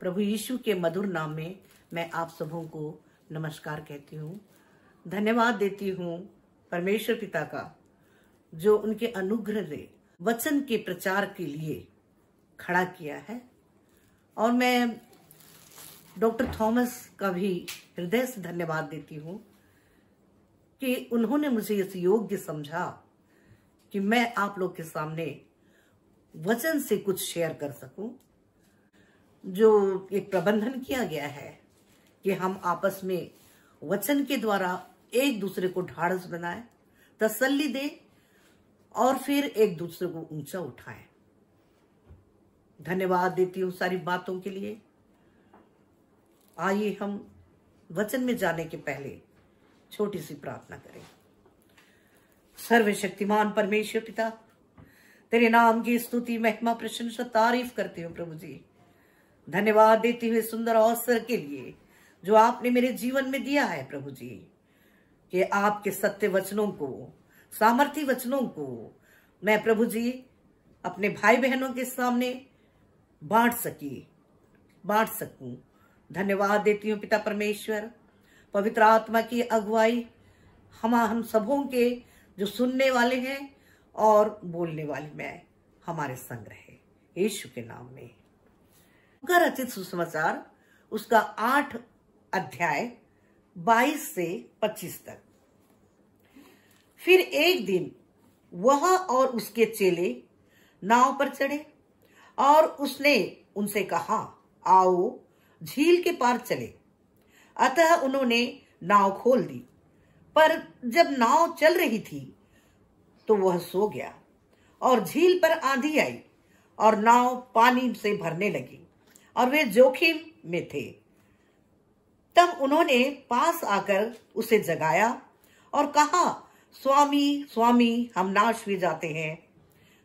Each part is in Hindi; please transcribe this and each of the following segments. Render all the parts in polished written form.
प्रभु यीशु के मधुर नाम में मैं आप सबों को नमस्कार कहती हूँ। धन्यवाद देती हूँ परमेश्वर पिता का, जो उनके अनुग्रह से वचन के प्रचार के लिए खड़ा किया है। और मैं डॉक्टर थॉमस का भी हृदय से धन्यवाद देती हूँ कि उन्होंने मुझे इस योग्य समझा कि मैं आप लोग के सामने वचन से कुछ शेयर कर सकूं। जो एक प्रबंधन किया गया है कि हम आपस में वचन के द्वारा एक दूसरे को ढाढ़स बनाए, तसल्ली दे और फिर एक दूसरे को ऊंचा उठाएं। धन्यवाद देती हूँ सारी बातों के लिए। आइए हम वचन में जाने के पहले छोटी सी प्रार्थना करें। सर्वशक्तिमान परमेश्वर पिता, तेरे नाम की स्तुति, महिमा, प्रशंसा, तारीफ करती हूँ प्रभु जी। धन्यवाद देती हुए सुंदर अवसर के लिए जो आपने मेरे जीवन में दिया है प्रभु जी, कि आपके सत्य वचनों को, सामर्थी वचनों को मैं प्रभु जी अपने भाई बहनों के सामने बांट सकूं। धन्यवाद देती हूँ पिता परमेश्वर, पवित्र आत्मा की अगुवाई हम सबों के जो सुनने वाले हैं और बोलने वाले में हमारे संग रहे, यीशु के नाम में। का रचित सुसमाचार उसका 8 अध्याय 22 से 25 तक। फिर एक दिन वह और उसके चेले नाव पर चढ़े और उसने उनसे कहा, आओ झील के पार चले। अतः उन्होंने नाव खोल दी, पर जब नाव चल रही थी तो वह सो गया और झील पर आंधी आई और नाव पानी से भरने लगी और वे जोखिम में थे। तब उन्होंने पास आकर उसे जगाया और कहा, स्वामी स्वामी, हम नाश हुए जाते हैं।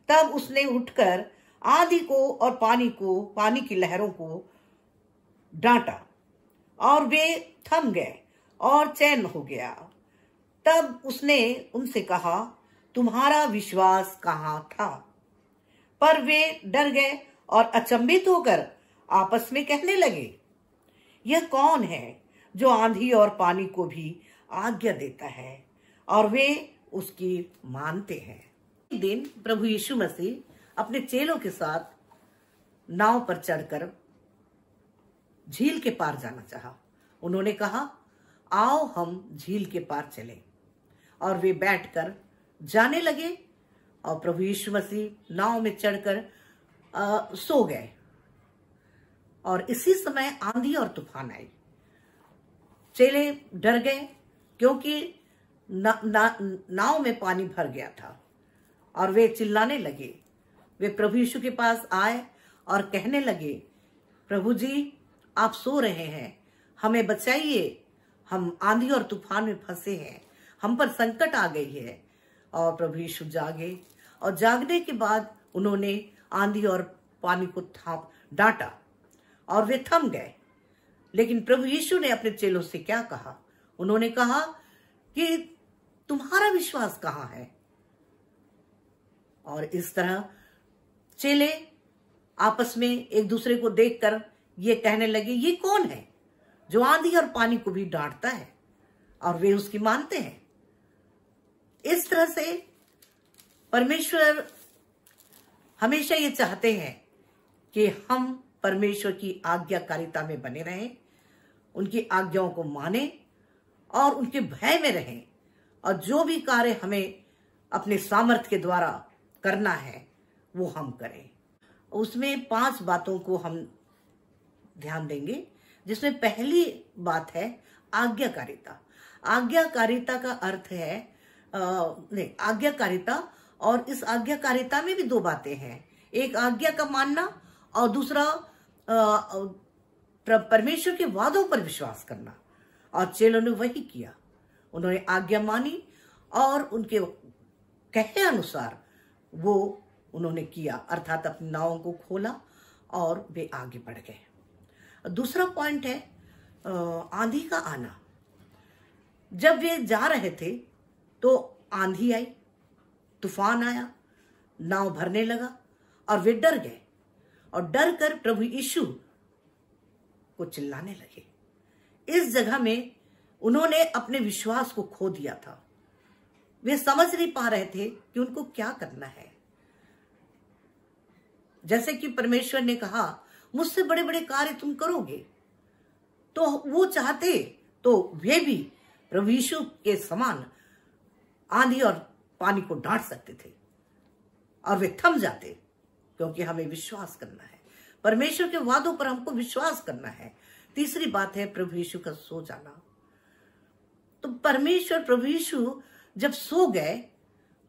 तब उसने उठकर आंधी को और पानी की लहरों को डांटा और वे थम गए और चैन हो गया। तब उसने उनसे कहा, तुम्हारा विश्वास कहाँ था? पर वे डर गए और अचंभित होकर आपस में कहने लगे, यह कौन है जो आंधी और पानी को भी आज्ञा देता है और वे उसकी मानते हैं। एक दिन प्रभु यीशु मसीह अपने चेलों के साथ नाव पर चढ़कर झील के पार जाना चाहा। उन्होंने कहा, आओ हम झील के पार चलें। और वे बैठकर जाने लगे और प्रभु यीशु मसीह नाव में चढ़कर सो गए। और इसी समय आंधी और तूफान आई। चेले डर गए क्योंकि नाव में पानी भर गया था और वे चिल्लाने लगे। वे प्रभु यीशु के पास आए और कहने लगे, प्रभु जी आप सो रहे हैं, हमें बचाइए, हम आंधी और तूफान में फंसे हैं, हम पर संकट आ गई है। और प्रभु यीशु जागे और जागने के बाद उन्होंने आंधी और पानी को डांटा और वे थम गए। लेकिन प्रभु यीशु ने अपने चेलों से क्या कहा? उन्होंने कहा कि तुम्हारा विश्वास कहाँ है? और इस तरह चेले आपस में एक दूसरे को देखकर ये कहने लगे, ये कौन है जो आंधी और पानी को भी डांटता है और वे उसकी मानते हैं। इस तरह से परमेश्वर हमेशा ये चाहते हैं कि हम परमेश्वर की आज्ञाकारिता में बने रहें, उनकी आज्ञाओं को माने और उनके भय में रहें, और जो भी कार्य हमें अपने सामर्थ्य के द्वारा करना है वो हम करें। उसमें 5 बातों को हम ध्यान देंगे, जिसमें पहली बात है आज्ञाकारिता। आज्ञाकारिता का अर्थ है आज्ञाकारिता, और इस आज्ञाकारिता में भी 2 बातें हैं। एक आज्ञा का मानना और दूसरा परमेश्वर के वादों पर विश्वास करना। और चेलों ने वही किया। उन्होंने आज्ञा मानी और उनके कहे अनुसार वो उन्होंने किया, अर्थात अपनी नावों को खोला और वे आगे बढ़ गए। दूसरा पॉइंट है आंधी का आना। जब वे जा रहे थे तो आंधी आई, तूफान आया, नाव भरने लगा और वे डर गए और डर कर प्रभु यीशु को चिल्लाने लगे। इस जगह में उन्होंने अपने विश्वास को खो दिया था। वे समझ नहीं पा रहे थे कि उनको क्या करना है। जैसे कि परमेश्वर ने कहा, मुझसे बड़े बड़े कार्य तुम करोगे, तो वो चाहते तो वे भी प्रभु यीशु के समान आंधी और पानी को डांट सकते थे और वे थम जाते, क्योंकि हमें विश्वास करना है। परमेश्वर के वादों पर हमको विश्वास करना है। तीसरी बात है प्रभु यीशु का सो जाना। तो परमेश्वर प्रभु यीशु जब सो गए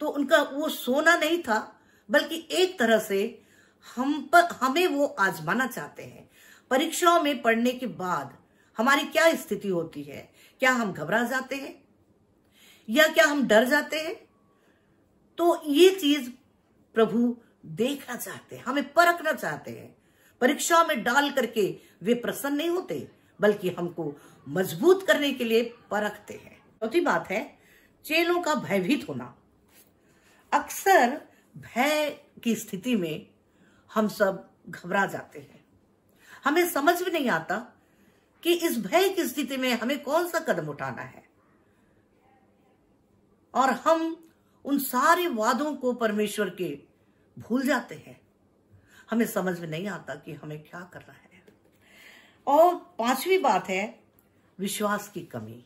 तो उनका वो सोना नहीं था, बल्कि एक तरह से हमें वो आजमाना चाहते हैं। परीक्षाओं में पढ़ने के बाद हमारी क्या स्थिति होती है? क्या हम घबरा जाते हैं या क्या हम डर जाते हैं? तो ये चीज प्रभु देखना चाहते हैं, हमें परखना चाहते हैं। परीक्षाओं में डाल करके वे प्रसन्न नहीं होते, बल्कि हमको मजबूत करने के लिए परखते हैं। चौथी बात है चेलों का भयभीत होना। अक्सर भय की स्थिति में हम सब घबरा जाते हैं। हमें समझ में नहीं आता कि इस भय की स्थिति में हमें कौन सा कदम उठाना है, और हम उन सारे वादों को परमेश्वर के भूल जाते हैं। हमें समझ में नहीं आता कि हमें क्या करना है। और पांचवी बात है विश्वास की कमी।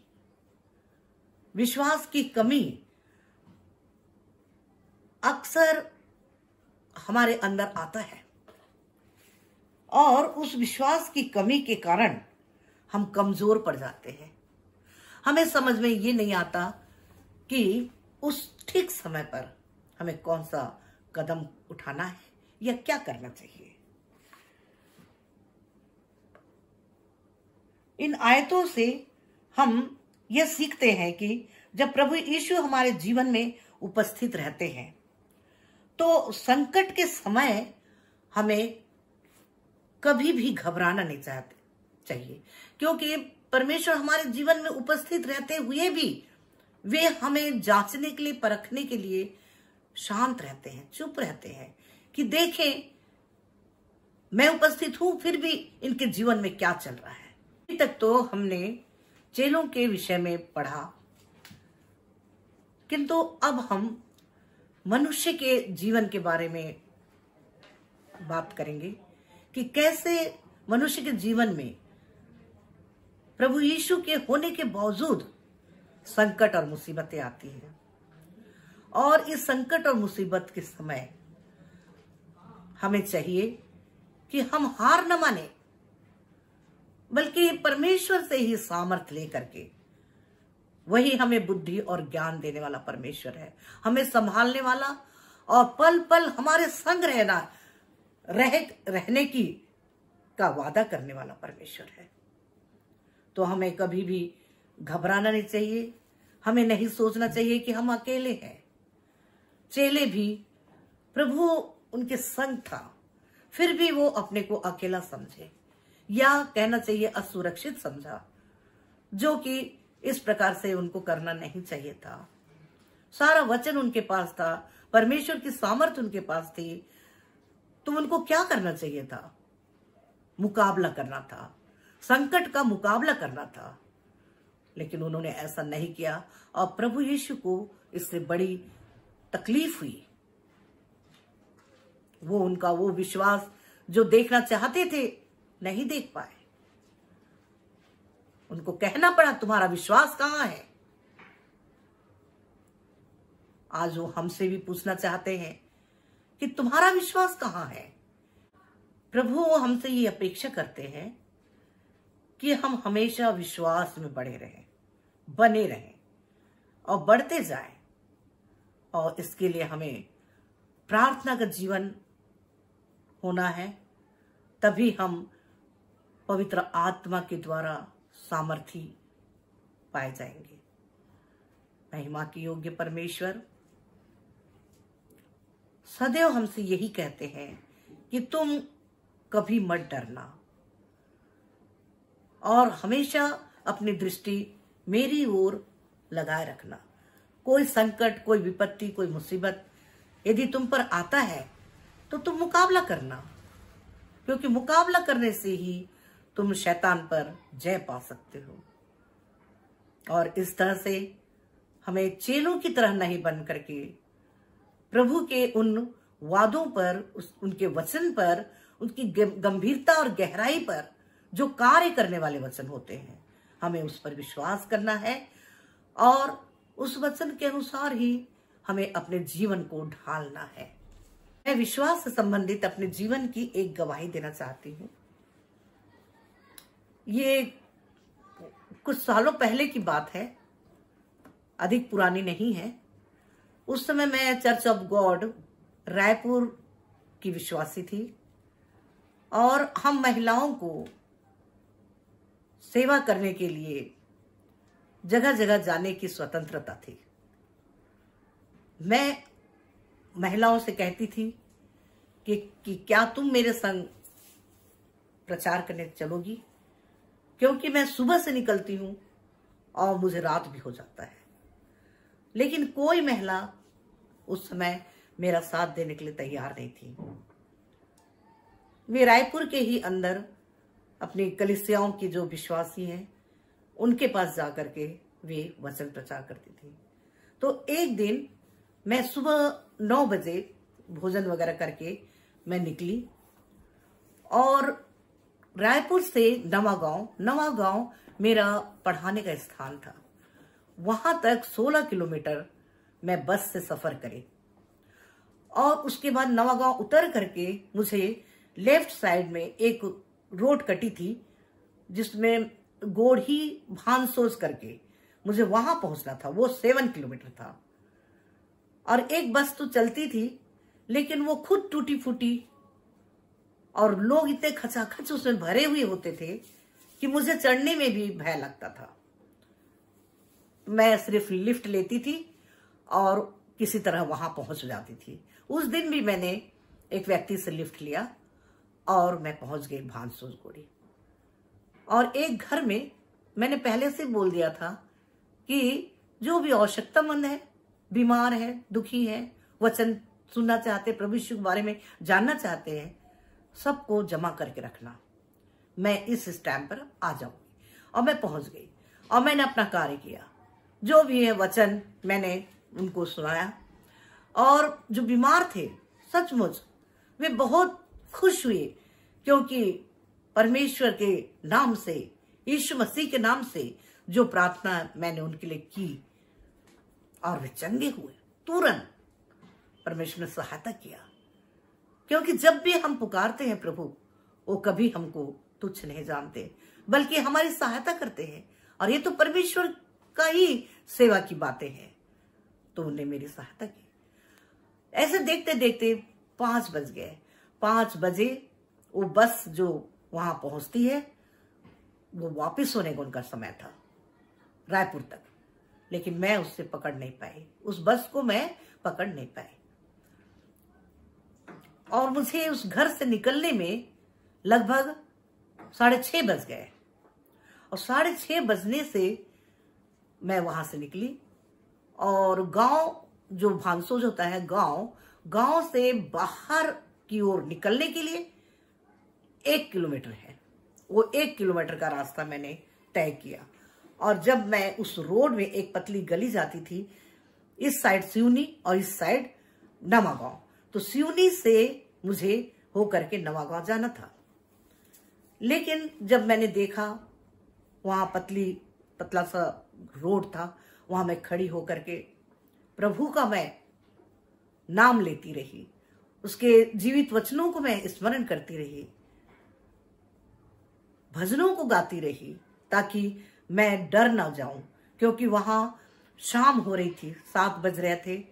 विश्वास की कमी अक्सर हमारे अंदर आता है, और उस विश्वास की कमी के कारण हम कमजोर पड़ जाते हैं। हमें समझ में ये नहीं आता कि उस ठीक समय पर हमें कौन सा कदम उठाना है या क्या करना चाहिए। इन आयतों से हम यह सीखते हैं कि जब प्रभु यीशु हमारे जीवन में उपस्थित रहते हैं तो संकट के समय हमें कभी भी घबराना नहीं चाहिए, क्योंकि परमेश्वर हमारे जीवन में उपस्थित रहते हुए भी वे हमें जांचने के लिए, परखने के लिए शांत रहते हैं, चुप रहते हैं कि देखें मैं उपस्थित हूं, फिर भी इनके जीवन में क्या चल रहा है। अभी तक तो हमने चेलों के विषय में पढ़ा, किंतु अब हम मनुष्य के जीवन के बारे में बात करेंगे कि कैसे मनुष्य के जीवन में प्रभु यीशु के होने के बावजूद संकट और मुसीबतें आती हैं। और इस संकट और मुसीबत के समय हमें चाहिए कि हम हार न माने, बल्कि परमेश्वर से ही सामर्थ लेकर के, वही हमें बुद्धि और ज्ञान देने वाला परमेश्वर है, हमें संभालने वाला और पल पल हमारे संग रहने की का वादा करने वाला परमेश्वर है। तो हमें कभी भी घबराना नहीं चाहिए। हमें नहीं सोचना चाहिए कि हम अकेले हैं। चेले भी प्रभु उनके संग था, फिर भी वो अपने को अकेला समझे, या कहना चाहिए असुरक्षित समझा, जो कि इस प्रकार से उनको करना नहीं चाहिए था। सारा वचन उनके पास था, परमेश्वर की सामर्थ उनके पास थी, तो उनको क्या करना चाहिए था? मुकाबला करना था, संकट का मुकाबला करना था। लेकिन उन्होंने ऐसा नहीं किया और प्रभु यीशु को इससे बड़ी तकलीफ हुई। वो उनका वो विश्वास जो देखना चाहते थे नहीं देख पाए। उनको कहना पड़ा, तुम्हारा विश्वास कहां है? आज वो हमसे भी पूछना चाहते हैं कि तुम्हारा विश्वास कहां है? प्रभु हमसे ये अपेक्षा करते हैं कि हम हमेशा विश्वास में बने रहें और बढ़ते जाएं। और इसके लिए हमें प्रार्थना का जीवन होना है, तभी हम पवित्र आत्मा के द्वारा सामर्थी पाए जाएंगे। महिमा की योग्य परमेश्वर सदैव हमसे यही कहते हैं कि तुम कभी मत डरना और हमेशा अपनी दृष्टि मेरी ओर लगाए रखना। कोई संकट, कोई विपत्ति, कोई मुसीबत यदि तुम पर आता है तो तुम मुकाबला करना, क्योंकि मुकाबला करने से ही तुम शैतान पर जय पा सकते हो। और इस तरह से हमें चेलों की तरह नहीं बन करके प्रभु के उन वादों पर, उनके वचन पर, उनकी गंभीरता और गहराई पर जो कार्य करने वाले वचन होते हैं, हमें उस पर विश्वास करना है और उस वचन के अनुसार ही हमें अपने जीवन को ढालना है। मैं विश्वास से संबंधित अपने जीवन की एक गवाही देना चाहती हूँ। ये कुछ सालों पहले की बात है, अधिक पुरानी नहीं है। उस समय मैं चर्च ऑफ गॉड रायपुर की विश्वासी थी और हम महिलाओं को सेवा करने के लिए जगह जगह जाने की स्वतंत्रता थी। मैं महिलाओं से कहती थी कि क्या तुम मेरे संग प्रचार करने चलोगी, क्योंकि मैं सुबह से निकलती हूं और मुझे रात भी हो जाता है। लेकिन कोई महिला उस समय मेरा साथ देने के लिए तैयार नहीं थी। वे रायपुर के ही अंदर अपनी कलीसियाओं की जो विश्वासी हैं उनके पास जाकर के वे वचन प्रचार करती थी। तो एक दिन मैं सुबह 9 बजे भोजन वगैरह करके मैं निकली और रायपुर से नवागांव मेरा पढ़ाने का स्थान था। वहां तक 16 किलोमीटर मैं बस से सफर करी और उसके बाद नवागांव उतर करके मुझे लेफ्ट साइड में एक रोड कटी थी जिसमें गोढ़ी भानसोस करके मुझे वहां पहुंचना था। वो 7 किलोमीटर था और एक बस तो चलती थी लेकिन वो खुद टूटी फूटी और लोग इतने खचाखच उसमें भरे हुए होते थे कि मुझे चढ़ने में भी भय लगता था। मैं सिर्फ लिफ्ट लेती थी और किसी तरह वहां पहुंच जाती थी। उस दिन भी मैंने एक व्यक्ति से लिफ्ट लिया और मैं पहुंच गई भानसोस गोढ़ी। और एक घर में मैंने पहले से बोल दिया था कि जो भी आवश्यकतामंद है, बीमार है, दुखी है, वचन सुनना चाहते, प्रभु यीशु के बारे में जानना चाहते हैं, सबको जमा करके रखना। मैं इस टाइम पर आ जाऊंगी। और मैं पहुंच गई और मैंने अपना कार्य किया। जो भी है वचन मैंने उनको सुनाया और जो बीमार थे सचमुच वे बहुत खुश हुए, क्योंकि परमेश्वर के नाम से, यीशु मसीह के नाम से जो प्रार्थना मैंने उनके लिए की और वे चंगे हुए। तुरंत परमेश्वर ने सहायता किया, क्योंकि जब भी हम पुकारते हैं प्रभु, वो कभी हमको तुच्छ नहीं जानते बल्कि हमारी सहायता करते हैं। और ये तो परमेश्वर का ही सेवा की बातें हैं। तो उन्होंने मेरी सहायता की। ऐसे देखते देखते 5 बज गए। 5 बजे वो बस जो वहां पहुंचती है वो वापस होने का उनका समय था रायपुर तक, लेकिन मैं उससे पकड़ नहीं पाई। उस बस को मैं पकड़ नहीं पाई और मुझे उस घर से निकलने में लगभग 6:30 बज गए। और 6:30 बजने से मैं वहां से निकली और गांव जो भानसोस होता है, गांव से बाहर की ओर निकलने के लिए 1 किलोमीटर है। वो 1 किलोमीटर का रास्ता मैंने तय किया। और जब मैं उस रोड में एक पतली गली जाती थी, इस साइड सिवनी और इस साइड नवागांव, तो सिवनी से मुझे होकर के नवागांव जाना था। लेकिन जब मैंने देखा वहां पतला सा रोड था, वहां मैं खड़ी होकर के प्रभु का मैं नाम लेती रही, उसके जीवित वचनों को मैं स्मरण करती रही, भजनों को गाती रही, ताकि मैं डर ना जाऊं। क्योंकि वहां शाम हो रही थी, 7 बज रहे थे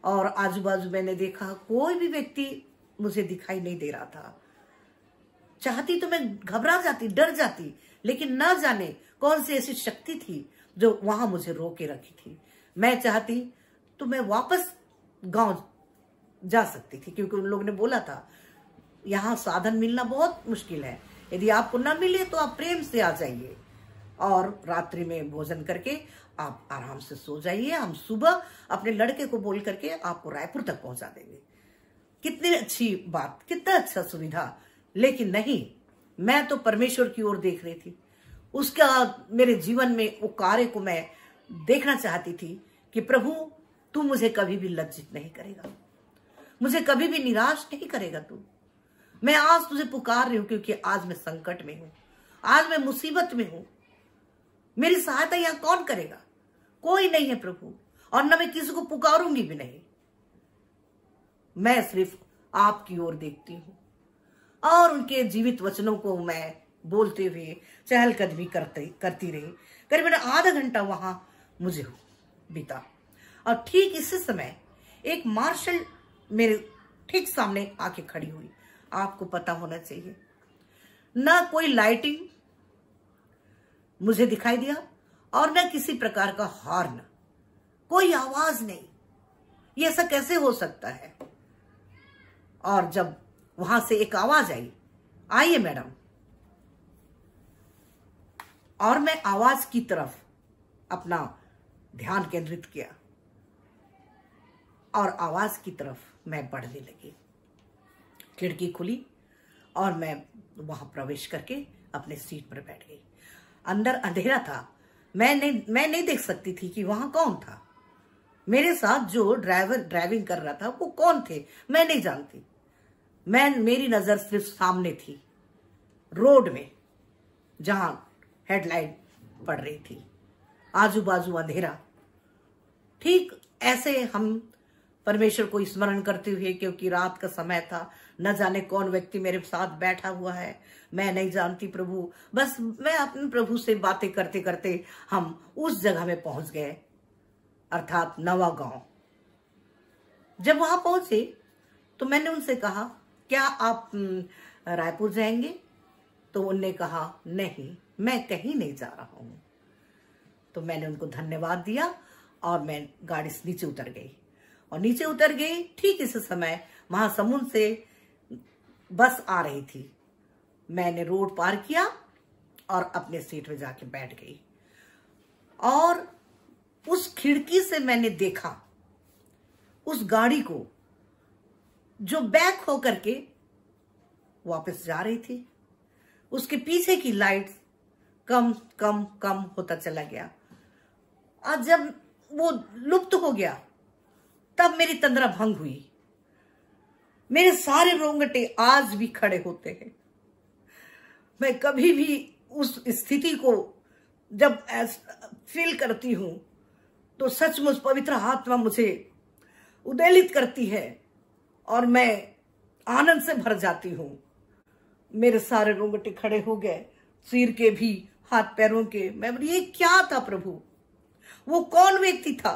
और आजू बाजू मैंने देखा कोई भी व्यक्ति मुझे दिखाई नहीं दे रहा था। चाहती तो मैं घबरा जाती, डर जाती, लेकिन ना जाने कौन सी ऐसी शक्ति थी जो वहां मुझे रोके रखी थी। मैं चाहती तो मैं वापस गांव जा सकती थी, क्योंकि उन लोगों ने बोला था यहाँ साधन मिलना बहुत मुश्किल है, यदि आपको ना मिले तो आप प्रेम से आ जाइए और रात्रि में भोजन करके आप आराम से सो जाइए, हम सुबह अपने लड़के को बोल करके आपको रायपुर तक पहुंचा देंगे। कितनी अच्छी बात, कितना अच्छा सुविधा। लेकिन नहीं, मैं तो परमेश्वर की ओर देख रही थी। उसका मेरे जीवन में वो कार्य को मैं देखना चाहती थी कि प्रभु तू मुझे कभी भी लज्जित नहीं करेगा, मुझे कभी भी निराश नहीं करेगा तू। मैं आज तुझे पुकार रही हूं क्योंकि आज मैं संकट में हूं, आज मैं मुसीबत में हूं। मेरी सहायता यहां कौन करेगा? कोई नहीं है प्रभु, और न मैं किसी को पुकारूंगी भी नहीं। मैं सिर्फ आपकी ओर देखती हूं और उनके जीवित वचनों को मैं बोलते हुए चहलकदमी करती रही। करीबन आधा घंटा वहां मुझे बीता और ठीक इसी समय एक मार्शल मेरे ठीक सामने आके खड़ी हुई। आपको पता होना चाहिए, ना कोई लाइटिंग मुझे दिखाई दिया और ना किसी प्रकार का हॉर्न, कोई आवाज नहीं। ये ऐसा कैसे हो सकता है? और जब वहां से एक आवाज आई, आइए मैडम, और मैं आवाज की तरफ अपना ध्यान केंद्रित किया और आवाज की तरफ मैं बढ़ने लगी। खिड़की खुली और मैं वहां प्रवेश करके अपने सीट पर बैठ गई। अंदर अंधेरा था, मैं नहीं देख सकती थी कि वहां कौन था। मेरे साथ जो ड्राइविंग कर रहा था वो कौन थे मैं नहीं जानती। मेरी नजर सिर्फ सामने थी, रोड में, जहां हेडलाइट पड़ रही थी, आजू बाजू अंधेरा। ठीक ऐसे हम परमेश्वर को स्मरण करते हुए, क्योंकि रात का समय था, न जाने कौन व्यक्ति मेरे साथ बैठा हुआ है, मैं नहीं जानती प्रभु। बस मैं अपने प्रभु से बातें करते करते हम उस जगह में पहुंच गए, अर्थात नवा गांव। जब वहां पहुंचे तो मैंने उनसे कहा, क्या आप रायपुर जाएंगे? तो उनने कहा, नहीं, मैं कहीं नहीं जा रहा हूं। तो मैंने उनको धन्यवाद दिया और मैं गाड़ी से नीचे उतर गई। और नीचे उतर गई ठीक इस समय महासमुंद से बस आ रही थी। मैंने रोड पार किया और अपने सीट में जाके बैठ गई और उस खिड़की से मैंने देखा उस गाड़ी को जो बैक होकर के वापस जा रही थी। उसके पीछे की लाइट्स कम कम कम होता चला गया और जब वो लुप्त हो गया तब मेरी तंद्रा भंग हुई। मेरे सारे रोंगटे आज भी खड़े होते हैं। मैं कभी भी उस स्थिति को जब फील करती हूं तो सचमुच पवित्र आत्मा मुझे उद्वेलित करती है और मैं आनंद से भर जाती हूं। मेरे सारे रोंगटे खड़े हो गए, सिर के भी, हाथ पैरों के। मैं बोली, ये क्या था प्रभु? वो कौन व्यक्ति था?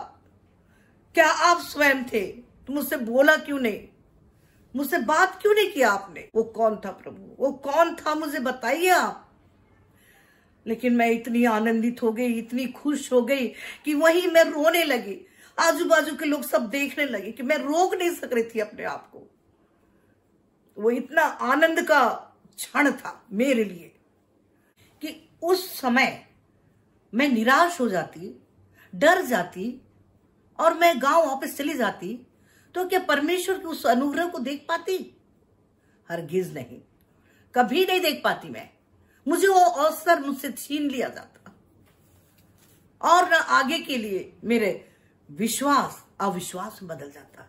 क्या आप स्वयं थे? तो मुझसे बोला क्यों नहीं? मुझसे बात क्यों नहीं किया आपने? वो कौन था प्रभु? वो कौन था? मुझे बताइए आप। लेकिन मैं इतनी आनंदित हो गई, इतनी खुश हो गई कि वहीं मैं रोने लगी। आजू बाजू के लोग सब देखने लगे कि मैं रोक नहीं सक रही थी अपने आप को। वो इतना आनंद का क्षण था मेरे लिए कि उस समय मैं निराश हो जाती, डर जाती और मैं गांव वापस चली जाती तो क्या परमेश्वर के उस अनुग्रह को देख पाती? हरगिज नहीं, कभी नहीं देख पाती मैं। मुझे वो अवसर मुझसे छीन लिया जाता और न आगे के लिए मेरे विश्वास अविश्वास में बदल जाता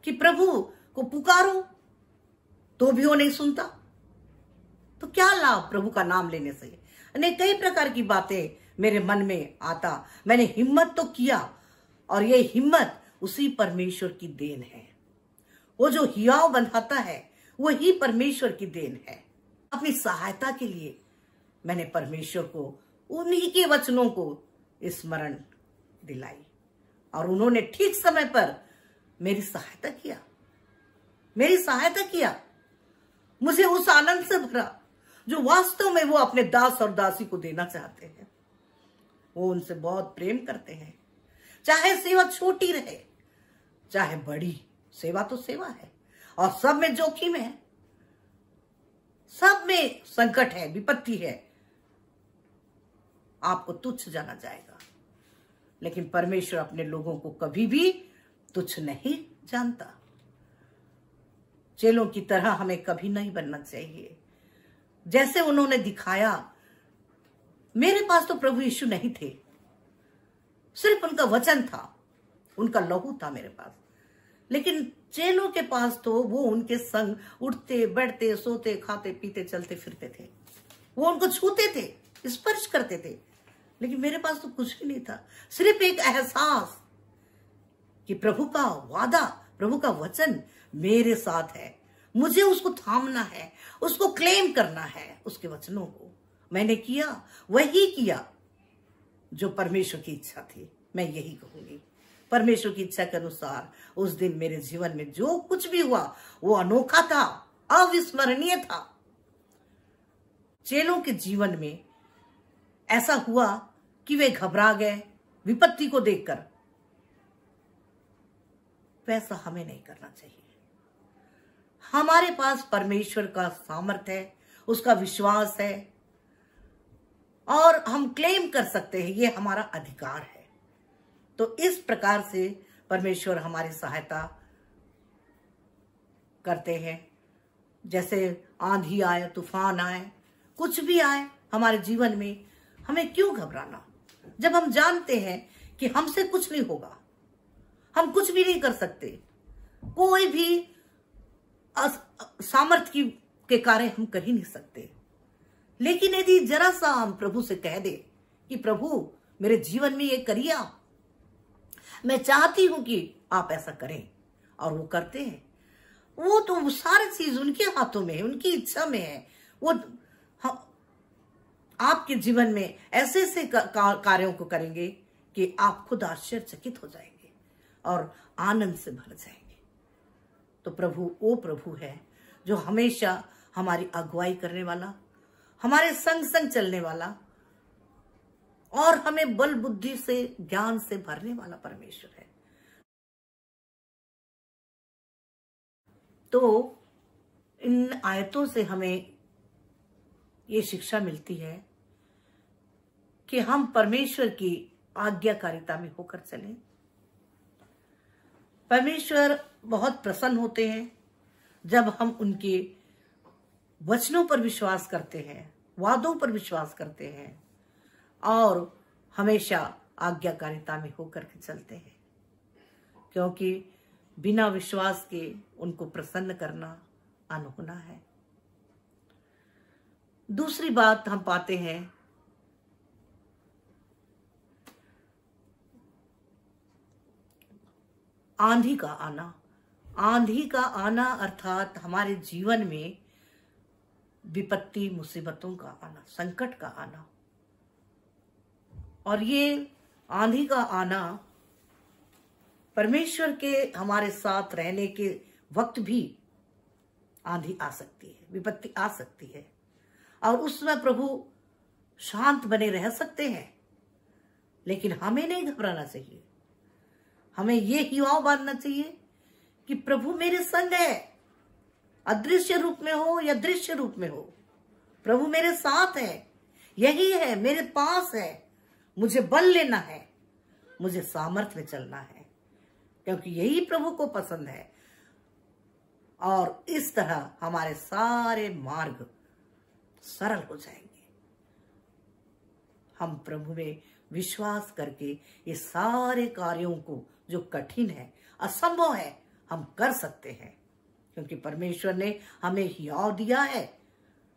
कि प्रभु को पुकारो तो भी वो नहीं सुनता। तो क्या लाभ प्रभु का नाम लेने से? अनेक कई प्रकार की बातें मेरे मन में आता। मैंने हिम्मत तो किया और ये हिम्मत उसी परमेश्वर की देन है। वो जो हियाव बनाता है वही परमेश्वर की देन है। अपनी सहायता के लिए मैंने परमेश्वर को उन्हीं के वचनों को स्मरण दिलाई और उन्होंने ठीक समय पर मेरी सहायता किया। मुझे उस आनंद से भरा जो वास्तव में वो अपने दास और दासी को देना चाहते हैं। वो उनसे बहुत प्रेम करते हैं, चाहे सेवा छोटी रहे चाहे बड़ी। सेवा तो सेवा है और सब में जोखिम है, सब में संकट है, विपत्ति है। आपको तुच्छ जाना जाएगा, लेकिन परमेश्वर अपने लोगों को कभी भी तुच्छ नहीं जानता। चेलों की तरह हमें कभी नहीं बनना चाहिए। जैसे उन्होंने दिखाया, मेरे पास तो प्रभु यीशु नहीं थे, सिर्फ उनका वचन था, उनका लहू था मेरे पास। लेकिन चेलों के पास तो वो उनके संग उठते बैठते सोते खाते पीते चलते फिरते थे, वो उनको छूते थे, स्पर्श करते थे। लेकिन मेरे पास तो कुछ भी नहीं था, सिर्फ एक एहसास कि प्रभु का वादा, प्रभु का वचन मेरे साथ है, मुझे उसको थामना है, उसको क्लेम करना है, उसके वचनों को। मैंने किया, वही किया जो परमेश्वर की इच्छा थी। मैं यही कहूंगी, परमेश्वर की इच्छा के अनुसार उस दिन मेरे जीवन में जो कुछ भी हुआ वो अनोखा था, अविस्मरणीय था। चेलों के जीवन में ऐसा हुआ कि वे घबरा गए विपत्ति को देखकर। वैसा हमें नहीं करना चाहिए। हमारे पास परमेश्वर का सामर्थ्य है, उसका विश्वास है, और हम क्लेम कर सकते हैं, ये हमारा अधिकार है। तो इस प्रकार से परमेश्वर हमारी सहायता करते हैं। जैसे आंधी आए, तूफान आए, कुछ भी आए हमारे जीवन में, हमें क्यों घबराना, जब हम जानते हैं कि हमसे कुछ नहीं होगा, हम कुछ भी नहीं कर सकते, कोई भी सामर्थ्य के कार्य हम कर ही नहीं सकते। लेकिन यदि जरा सा हम प्रभु से कह दे कि प्रभु मेरे जीवन में ये करिए, मैं चाहती हूं कि आप ऐसा करें, और वो करते हैं, वो तो सारी चीज उनके हाथों में है, उनकी इच्छा में है। वो आपके जीवन में ऐसे ऐसे कार्यों को करेंगे कि आप खुद आश्चर्यचकित हो जाएंगे और आनंद से भर जाएंगे। तो प्रभु वो प्रभु है जो हमेशा हमारी अगुवाई करने वाला, हमारे संग संग चलने वाला, और हमें बल बुद्धि से ज्ञान से भरने वाला परमेश्वर है। तो इन आयतों से हमें ये शिक्षा मिलती है कि हम परमेश्वर की आज्ञाकारिता में होकर चलें। परमेश्वर बहुत प्रसन्न होते हैं जब हम उनके वचनों पर विश्वास करते हैं, वादों पर विश्वास करते हैं, और हमेशा आज्ञाकारिता में होकर के चलते हैं, क्योंकि बिना विश्वास के उनको प्रसन्न करना अनहोना है। दूसरी बात हम पाते हैं, आंधी का आना। आंधी का आना अर्थात हमारे जीवन में विपत्ति, मुसीबतों का आना, संकट का आना। और ये आंधी का आना परमेश्वर के हमारे साथ रहने के वक्त भी आंधी आ सकती है, विपत्ति आ सकती है, और उसमें प्रभु शांत बने रह सकते हैं। लेकिन हमें नहीं घबराना चाहिए, हमें ये हिवाव बांधना चाहिए कि प्रभु मेरे संग है, अदृश्य रूप में हो या दृश्य रूप में हो, प्रभु मेरे साथ है, यही है, मेरे पास है, मुझे बल लेना है, मुझे सामर्थ्य में चलना है, क्योंकि यही प्रभु को पसंद है। और इस तरह हमारे सारे मार्ग सरल हो जाएंगे। हम प्रभु में विश्वास करके ये सारे कार्यों को जो कठिन है, असंभव है, हम कर सकते हैं, क्योंकि परमेश्वर ने हमें हियाव दिया है,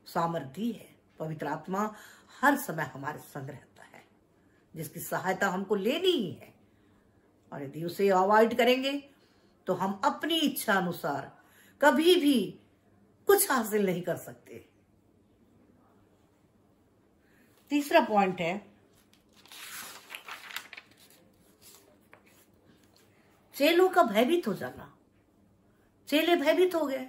सामर्थ्य दी है। पवित्र आत्मा हर समय हमारे संग रहता है, जिसकी सहायता हमको लेनी ही है। और यदि उसे अवॉइड करेंगे तो हम अपनी इच्छा अनुसार कभी भी कुछ हासिल नहीं कर सकते। तीसरा पॉइंट है, चेलों का भयभीत हो जाना। चेले भयभीत हो गए।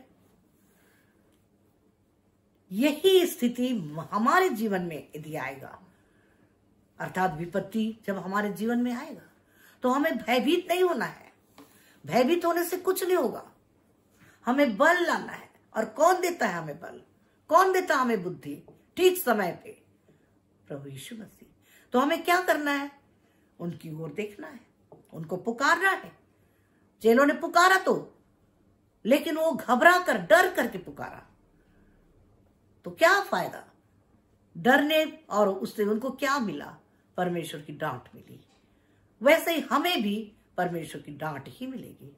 यही स्थिति हमारे जीवन में यदि आएगा, अर्थात विपत्ति जब हमारे जीवन में आएगा, तो हमें भयभीत नहीं होना है। भयभीत होने से कुछ नहीं होगा, हमें बल लाना है। और कौन देता है हमें बल, कौन देता है हमें बुद्धि ठीक समय पे? प्रभु यीशु मसीह। तो हमें क्या करना है? उनकी ओर देखना है, उनको पुकारना है। चेलों ने पुकारा तो, लेकिन वो घबरा कर, डर करके पुकारा, तो क्या फायदा? डरने और उससे उनको क्या मिला? परमेश्वर की डांट मिली। वैसे ही हमें भी परमेश्वर की डांट ही मिलेगी।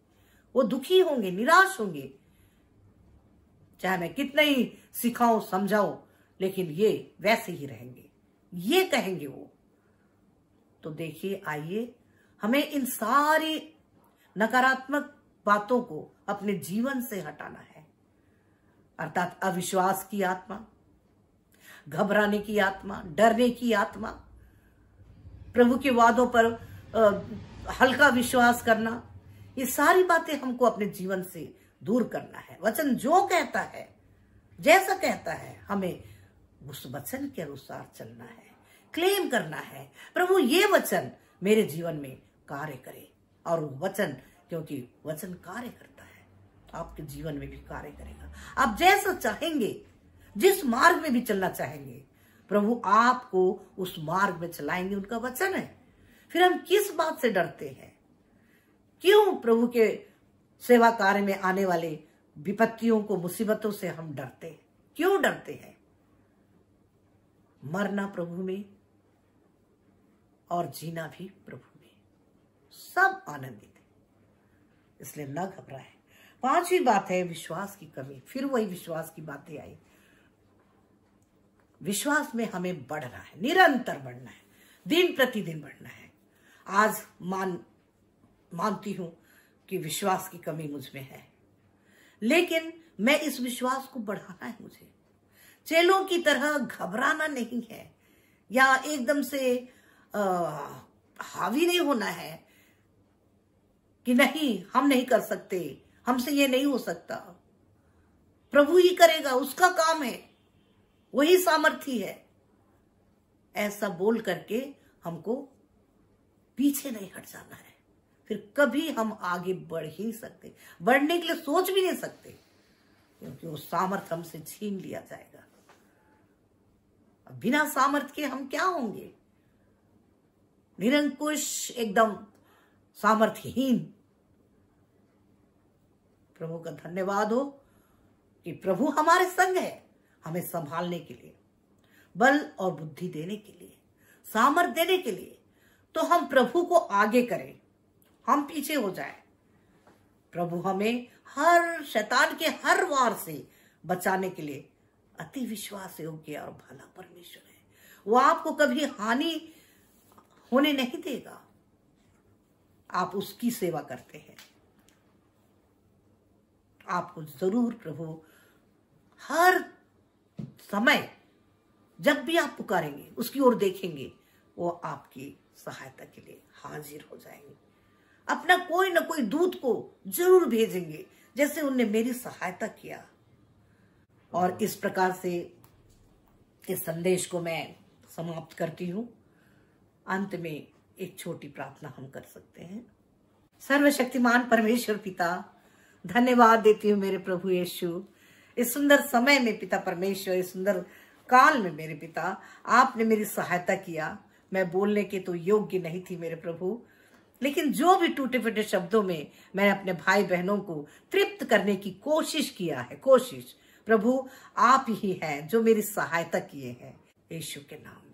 वो दुखी होंगे, निराश होंगे, चाहे मैं कितना ही सिखाऊं समझाऊं, लेकिन ये वैसे ही रहेंगे, ये कहेंगे वो। तो देखिए, आइए हमें इन सारी नकारात्मक बातों को अपने जीवन से हटाना है, अर्थात अविश्वास की आत्मा, घबराने की आत्मा, डरने की आत्मा, प्रभु के वादों पर हल्का विश्वास करना, ये सारी बातें हमको अपने जीवन से दूर करना है। वचन जो कहता है, जैसा कहता है, हमें उस वचन के अनुसार चलना है, क्लेम करना है, प्रभु ये वचन मेरे जीवन में कार्य करे। और वो वचन, क्योंकि वचन कार्य करता है, आपके जीवन में भी कार्य करेगा। आप जैसा चाहेंगे, जिस मार्ग में भी चलना चाहेंगे, प्रभु आपको उस मार्ग में चलाएंगे, उनका वचन है। फिर हम किस बात से डरते हैं? क्यों प्रभु के सेवा कार्य में आने वाले विपत्तियों को, मुसीबतों से हम डरते हैं? क्यों डरते हैं? मरना प्रभु में और जीना भी प्रभु में, सब आनंदित है, इसलिए न घबराएं। 5वीं बात है विश्वास की कमी। फिर वही विश्वास की बातें आई। विश्वास में हमें बढ़ना है, निरंतर बढ़ना है, दिन प्रतिदिन बढ़ना है। आज मानती हूं कि विश्वास की कमी मुझ में है, लेकिन मैं इस विश्वास को बढ़ाना है। मुझे चेलों की तरह घबराना नहीं है, या एकदम से हावी नहीं होना है कि नहीं, हम नहीं कर सकते, हमसे ये नहीं हो सकता, प्रभु ही करेगा, उसका काम है, वही सामर्थी है। ऐसा बोल करके हमको पीछे नहीं हट जाना है। फिर कभी हम आगे बढ़ ही नहीं सकते, बढ़ने के लिए सोच भी नहीं सकते, क्योंकि वो सामर्थ हमसे छीन लिया जाएगा। बिना सामर्थ के हम क्या होंगे? निरंकुश, एकदम सामर्थ्यहीन। प्रभु का धन्यवाद हो कि प्रभु हमारे संग है, हमें संभालने के लिए, बल और बुद्धि देने के लिए, सामर्थ देने के लिए। तो हम प्रभु को आगे करें, हम पीछे हो जाए। प्रभु हमें हर शैतान के हर वार से बचाने के लिए अति विश्वास योग्य और भला परमेश्वर है। वो आपको कभी हानि होने नहीं देगा। आप उसकी सेवा करते हैं, आपको जरूर प्रभु हर समय जब भी आप पुकारेंगे, उसकी ओर देखेंगे, वो आपकी सहायता के लिए हाजिर हो जाएंगे। अपना कोई ना कोई दूत को जरूर भेजेंगे, जैसे उनने मेरी सहायता किया। और इस प्रकार से इस संदेश को मैं समाप्त करती हूं। अंत में एक छोटी प्रार्थना हम कर सकते हैं। सर्वशक्तिमान परमेश्वर पिता, धन्यवाद देती हूँ मेरे प्रभु यीशु, इस सुंदर समय में पिता परमेश्वर, इस सुंदर काल में मेरे पिता, आपने मेरी सहायता किया। मैं बोलने के तो योग्य नहीं थी मेरे प्रभु, लेकिन जो भी टूटे फूटे शब्दों में मैंने अपने भाई बहनों को तृप्त करने की कोशिश किया है, प्रभु आप ही हैं जो मेरी सहायता किए हैं, यीशु के नाम।